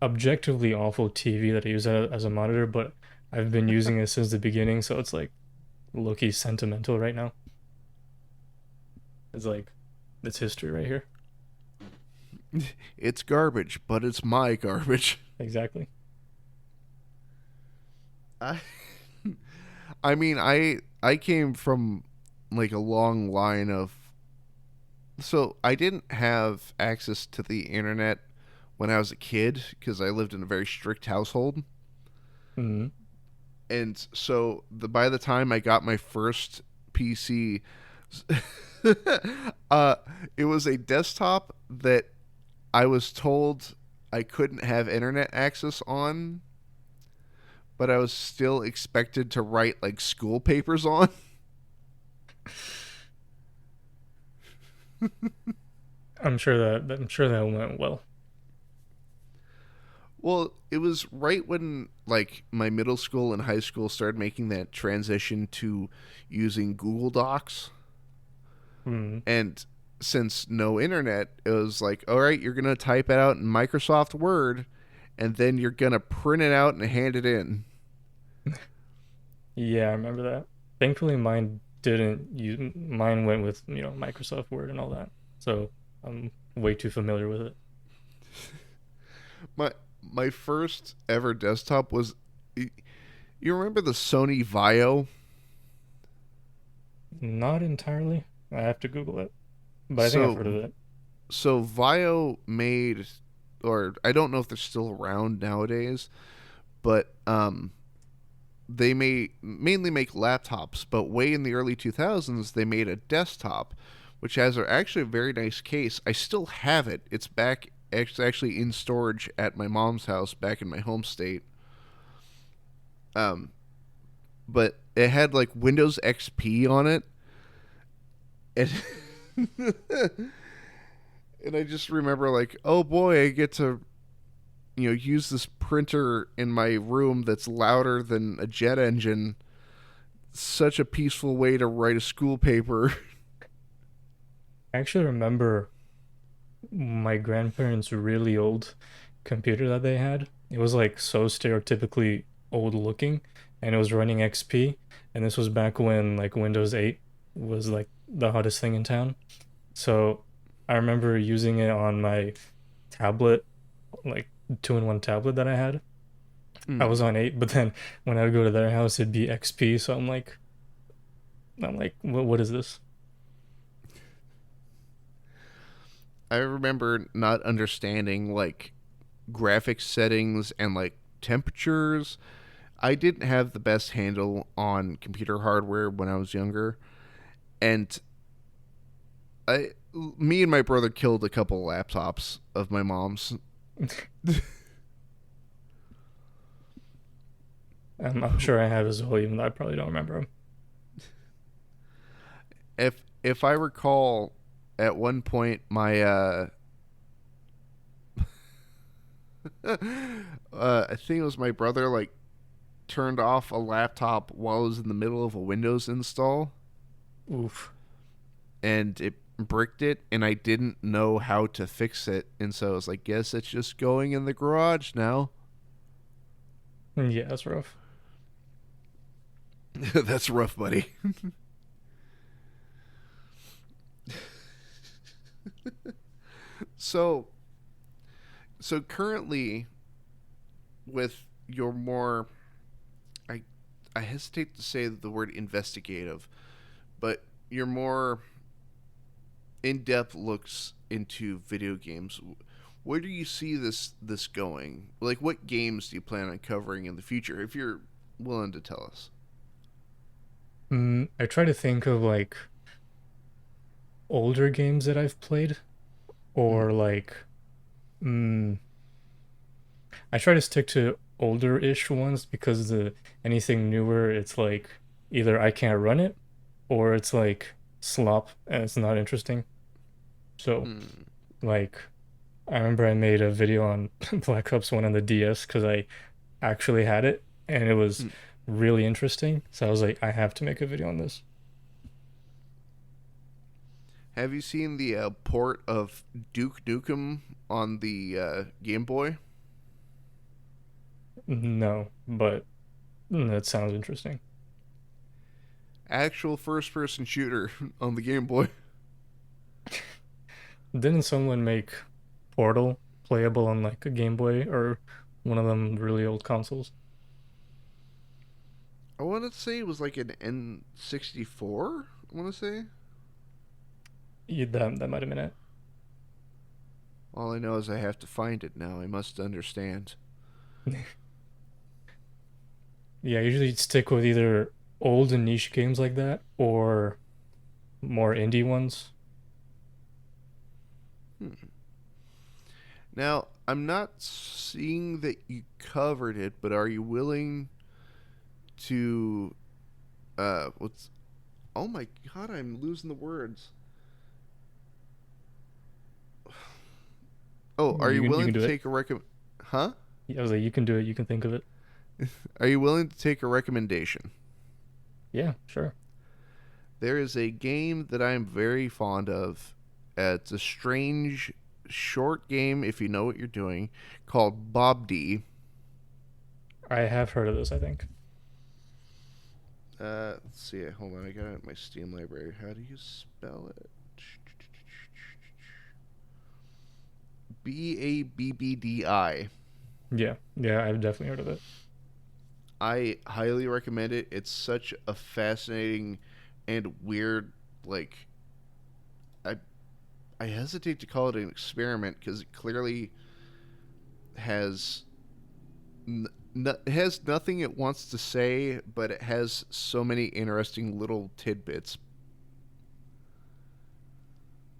objectively awful TV that I use as a monitor, but I've been using it since the beginning, so it's like low-key sentimental right now. It's like it's history right here. It's garbage, but it's my garbage. Exactly. I I mean, I came from like a long line of, so I didn't have access to the internet when I was a kid because I lived in a very strict household. Hmm. And so by the time I got my first PC, uh, it was a desktop that I was told I couldn't have internet access on, but I was still expected to write like school papers on. I'm sure that went well. Well, it was right when like my middle school and high school started making that transition to using Google Docs. Mm. And since no internet, it was like, all right, you're going to type it out in Microsoft Word and then you're going to print it out and hand it in. Yeah, I remember that. Thankfully, mine didn't use mine went with, Microsoft Word and all that. So I'm way too familiar with it. My my first ever desktop was, you remember the Sony Vaio? Not entirely. I have to Google it, but I think I've heard of So it. so Vaio made, or I don't know if they're still around nowadays, but they may mainly make laptops, but way in the early 2000s they made a desktop which has actually a very nice case. I still have it. It's back, it's actually in storage at my mom's house back in my home state. Um but it had like Windows XP on it, and and I just remember like, oh boy, I get to use this printer in my room that's louder than a jet engine. Such a peaceful way to write a school paper. I actually remember my grandparents' really old computer that they had. It was like so stereotypically old looking, and it was running XP. And this was back when like Windows 8 was like the hottest thing in town. So I remember using it on my tablet, like two-in-one tablet that I had. I Hmm. was on 8, but then when I would go to their house, it'd be XP. So I'm like, what is this? I remember not understanding like graphics settings and like temperatures. I didn't have the best handle on computer hardware when I was younger, and me and my brother killed a couple laptops of my mom's. I'm sure I have as well, even though I probably don't remember them. If I recall, at one point my I think it was my brother like turned off a laptop while it was in the middle of a Windows install, Oof. and it bricked it, and I didn't know how to fix it, and so I was like, guess it's just going in the garage now. Yeah, that's rough. That's rough, buddy. So so currently, with your more, I I hesitate to say the word investigative, but your more in-depth looks into video games, where do you see this going? Like, what games do you plan on covering in the future, if you're willing to tell us? I try to think of like older games that I've played, Mm. or like, mm, I try to stick to older-ish ones because the anything newer, it's like either I can't run it or it's like slop and it's not interesting. So, Mm. like, I remember I made a video on Black Ops 1 on the DS because I actually had it and it was Mm. really interesting. So I was like, I have to make a video on this. Have you seen the port of Duke Nukem on the Game Boy? No, but that sounds interesting. Actual first-person shooter on the Game Boy. Didn't someone make Portal playable on like a Game Boy or one of them really old consoles? I want to say it was like an N64. I want to say. Yeah, that might have been it. All I know is I have to find it now. I must understand. Yeah, I usually stick with either old and niche games like that or more indie ones. Hmm. Now, I'm not seeing that you covered it, but are you willing to what's oh my god, I'm losing the words. Oh, are you You willing can to do it. take a recommend? Huh? I was like, you can do it. You can think of it. Are you willing to take a recommendation? Yeah, sure. There is a game that I am very fond of. It's a strange, short game, if you know what you're doing, called Bob D. I have heard of this, I think. Let's see. Hold on, I got it in my Steam library. How do you spell it? Babbdi. Yeah, yeah, I've definitely heard of it. I highly recommend it. It's such a fascinating and weird, like, I I hesitate to call it an experiment because it clearly has it has nothing it wants to say, but it has so many interesting little tidbits.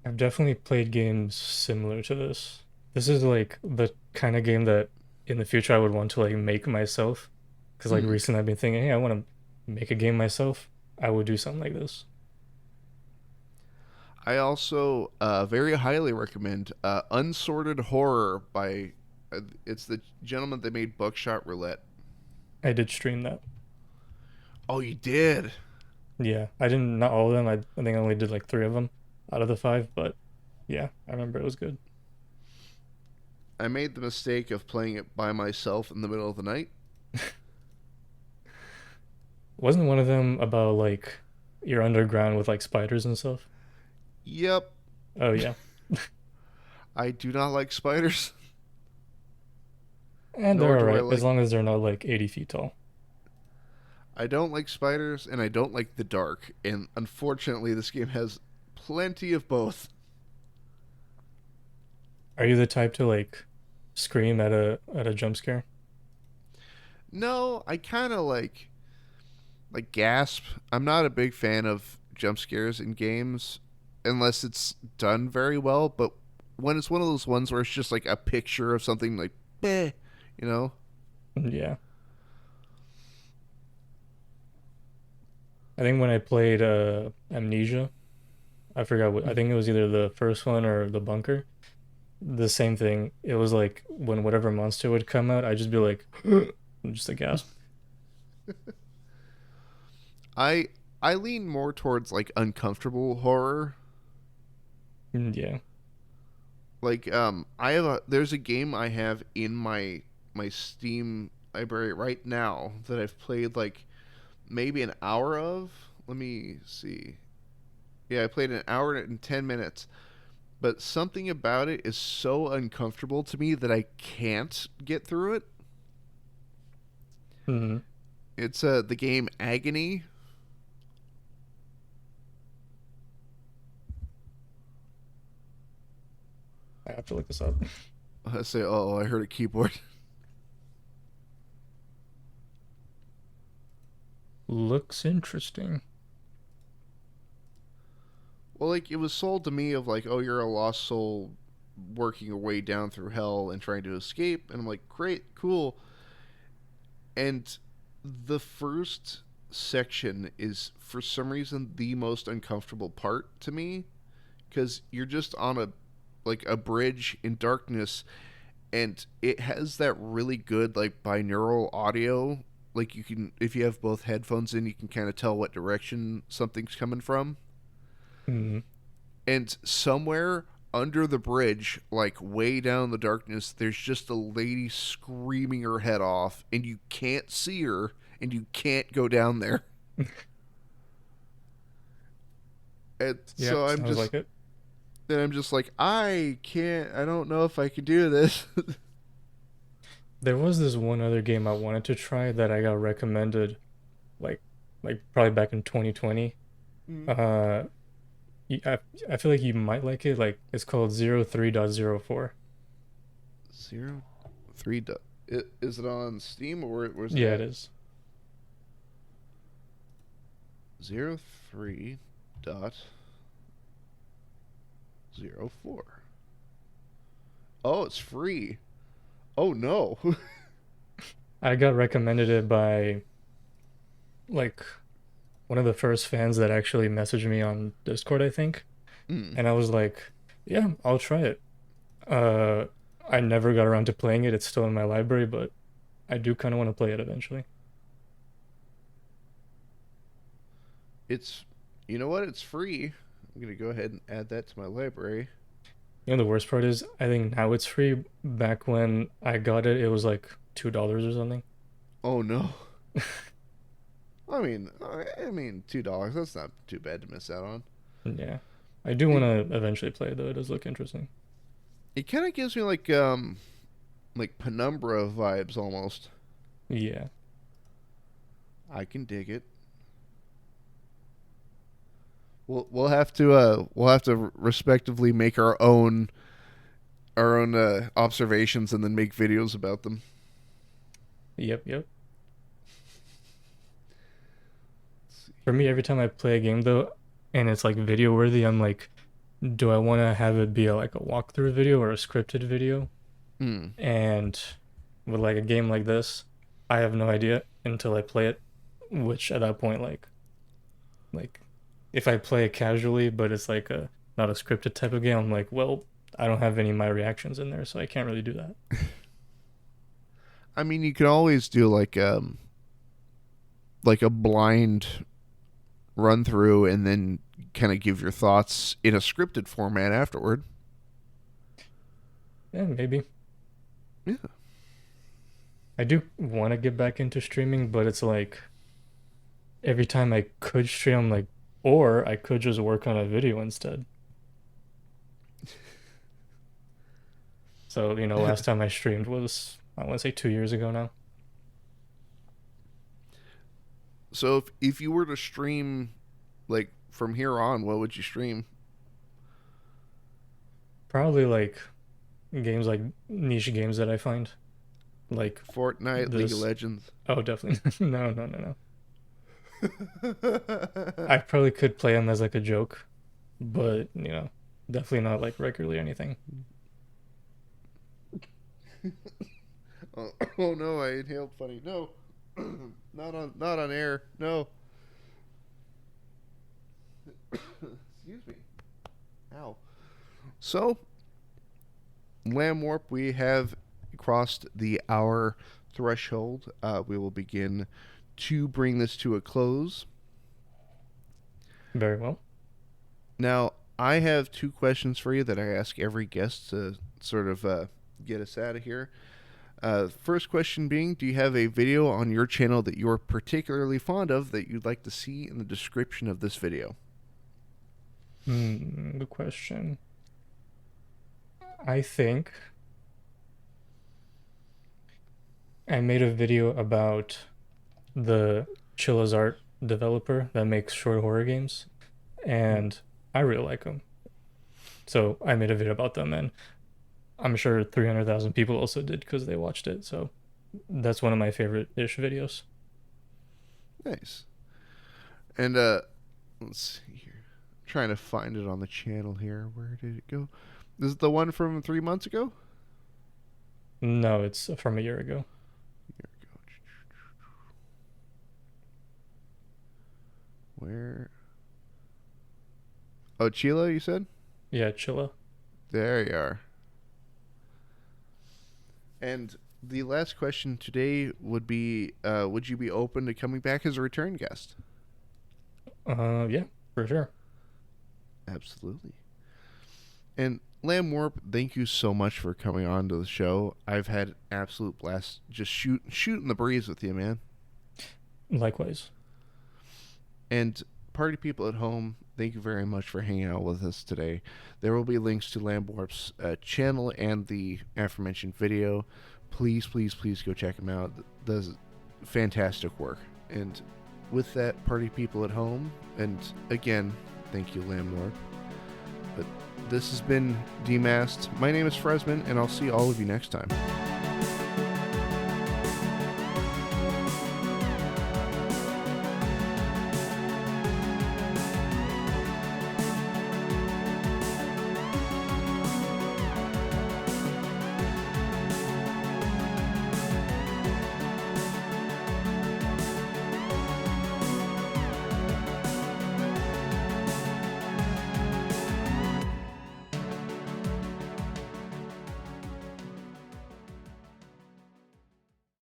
I've definitely played games similar to this. This is like the kind of game that in the future I would want to like make myself. Because like Hmm. recently I've been thinking, hey, I want to make a game myself. I would do something like this. I also very highly recommend Unsorted Horror by it's the gentleman that made Buckshot Roulette. I did stream that. Oh, you did? Yeah, I didn't, not all of them. I think I only did like three of them out of the five, but yeah, I remember it was good. I made the mistake of playing it by myself in the middle of the night. Wasn't one of them about like you're underground with like spiders and stuff? Yep, Oh yeah. I do not like spiders, And nor they're do I alright as like. long as they're not like 80 feet tall. I don't like spiders, and I don't like the dark. And unfortunately, this game has plenty of both. Are you the type to like scream at a jump scare? No, I kind of like gasp. I'm not a big fan of jump scares in games unless it's done very well. But when it's one of those ones where it's just like a picture of something like, bleh, you know, Yeah. I think when I played Amnesia, I forgot what I think it was either the first one or the bunker. The same thing. It was like when whatever monster would come out, I'd just be like just a gasp. I I lean more towards like uncomfortable horror. Yeah. Like I have a there's a game I have in my Steam library right now that I've played like maybe an hour of. Let me see. Yeah, I played an hour and 10 minutes, but something about it is so uncomfortable to me that I can't get through it. Hmm. It's the game Agony. I have to look this up. I say, "Oh, I heard a keyboard." Looks interesting. Well, like it was sold to me of like, "Oh, you're a lost soul working your way down through hell and trying to escape." And I'm like, "Great, cool." And the first section is for some reason the most uncomfortable part to me because you're just on a like a bridge in darkness, and it has that really good like binaural audio. Like you can, if you have both headphones in, you can kind of tell what direction something's coming from. Hmm. And somewhere under the bridge, like way down in the darkness, there's just a lady screaming her head off, and you can't see her, and you can't go down there. And Yeah, so sounds like it. I'm just like, I can't, I don't know if I can do this. There was this one other game I wanted to try that I got recommended like probably back in 2020. Mm. Uh I feel like you might like it. Like it's called 03.04. 03. Is it on Steam or where's it Yeah, it at? is. 03 dot. 04. Oh, it's free. Oh no. I got recommended it by like one of the first fans that actually messaged me on Discord, I think. Mm. And I was like, yeah, I'll try it. Uh, I never got around to playing it. It's still in my library, but I do kind of want to play it eventually. It's, you know what? It's free. I'm gonna go ahead and add that to my library. You know, the worst part is I think now it's free. Back when I got it, it was like $2 or something. Oh no. I mean, $2. That's not too bad to miss out on. Yeah. I do want It, to eventually play it though. It does look interesting. it kind of gives me like Penumbra vibes almost. Yeah. I can dig it. We'll have to respectively make our own observations and then make videos about them. Yep, yep. For me, every time I play a game though, and it's like video worthy, I'm like, do I want to have it be like a walkthrough video or a scripted video? Hmm. And with like a game like this, I have no idea until I play it, which at that point, like if I play it casually, but it's like a not a scripted type of game, I'm like, well, I don't have any of my reactions in there, so I can't really do that. I mean, you can always do like a blind run through and then kind of give your thoughts in a scripted format afterward. Yeah, maybe. Yeah. I do want to get back into streaming, but it's like every time I could stream, I'm like, or I could just work on a video instead. So, last time I streamed was, I want to say 2 years ago now. So if you were to stream like from here on, what would you stream? Probably like games like niche games that I find. Like Fortnite, League of this. Legends. Oh, definitely. No, no, no, no. I probably could play them as like a joke, but, definitely not like regularly or anything. Oh no, I inhaled funny. No. Not on air. No. Excuse me. Ow. So, Lam Warp, we have crossed the hour threshold. We will begin to bring this to a close. Very well. Now, I have two questions for you that I ask every guest to sort of get us out of here. First question being, do you have a video on your channel that you're particularly fond of that you'd like to see in the description of this video? Good question. I think I made a video about the Chilla's Art developer that makes short horror games, and I really like them. So I made a video about them, and I'm sure 300,000 people also did because they watched it. So that's one of my favorite-ish videos. Nice. And let's see here. I'm trying to find it on the channel here. Where did it go? This is the one from 3 months ago? No, it's from a year ago. Here we go. Where? Oh, Chila, you said? Yeah, Chilla. There you are. And the last question today would be, would you be open to coming back as a return guest? Yeah, for sure. Absolutely. And Lam Warp, thank you so much for coming on to the show. I've had an absolute blast just shooting the breeze with you, man. Likewise. And party people at home, thank you very much for hanging out with us today. There will be links to Lam Warp's channel and the aforementioned video. Please, please, please go check him out. Does fantastic work. And with that, party people at home, and again, thank you, Lam Warp. But this has been Demasked. My name is Fresman, and I'll see all of you next time.